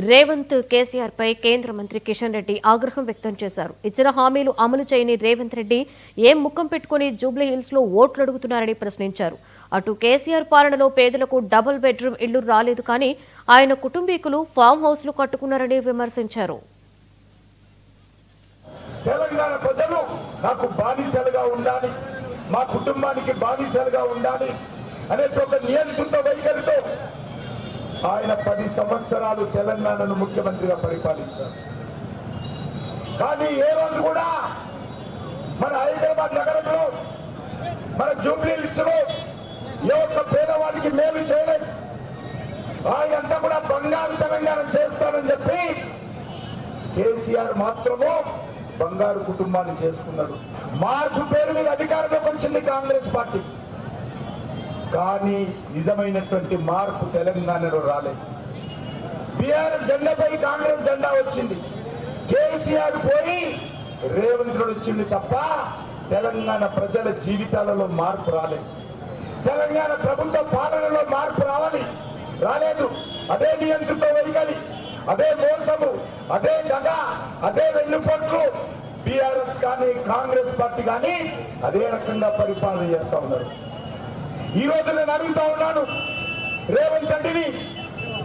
రేవంత్ కేసీఆర్ పై కేంద్ర మంత్రి కిషన్ రెడ్డి ఆగ్రహం వ్యక్తం చేశారు. ఇచ్చిన హామీలు అమలు చేయని రేవంత్ రెడ్డి ఏం ముఖం పెట్టుకుని జూబ్లీ హిల్స్ లో ఓట్లు అడుగుతున్నారని ప్రశ్నించారు. అటు కేసీఆర్ పాలనలో పేదలకు డబుల్ బెడ్రూమ్ ఇళ్లు రాలేదు, కానీ ఆయన కుటుంబీకులు ఫామ్ హౌస్లు కట్టుకున్నారని విమర్శించారు. తెలంగాణ ప్రజలు నాకు బానిసలుగా ఉండాలి, మా కుటుంబానికి బానిసలుగా ఉండాలి అనే ఒక నియంత్రిత వైఖరితో ఆయన 10 సంవత్సరాలు తెలంగాణను ముఖ్యమంత్రిగా పరిపాలించారు. కానీ ఏ రోజు కూడా మన హైదరాబాద్ నగరంలో, మన జూబ్లీ హిల్స్ లో ఏ ఒక్క పేదవాడికి మేలు చేయలేదు. ఆయనంతా కూడా బంగారు తెలంగాణ చేస్తానని చెప్పి కేసీఆర్ మాత్రము బంగారు కుటుంబాన్ని చేసుకున్నాడు. మార్పు పేరు మీద అధికారంలోకి వచ్చింది కాంగ్రెస్ పార్టీ, కానీ నిజమైనటువంటి మార్పు తెలంగాణలో రాలేదు. బీఆర్ఎస్ జెండాపై కాంగ్రెస్ జెండా వచ్చింది, కేసీఆర్ పోయి రేవంత్ రెడ్డి వచ్చింది తప్ప తెలంగాణ ప్రజల జీవితాలలో మార్పు రాలేదు. తెలంగాణ ప్రభుత్వ పాలనలో మార్పు రాలేదు. అదే నియంత్రిత వైఖరి, అదే మోసము, అదే దగ, అదే వెన్నుపోట్లు బీఆర్ఎస్ కానీ కాంగ్రెస్ పార్టీ కానీ అదే రకంగా పరిపాలన చేస్తా ఉన్నారు. ఈ రోజు నేను అడుగుతా ఉన్నాను రేవంత్ రెడ్డిని,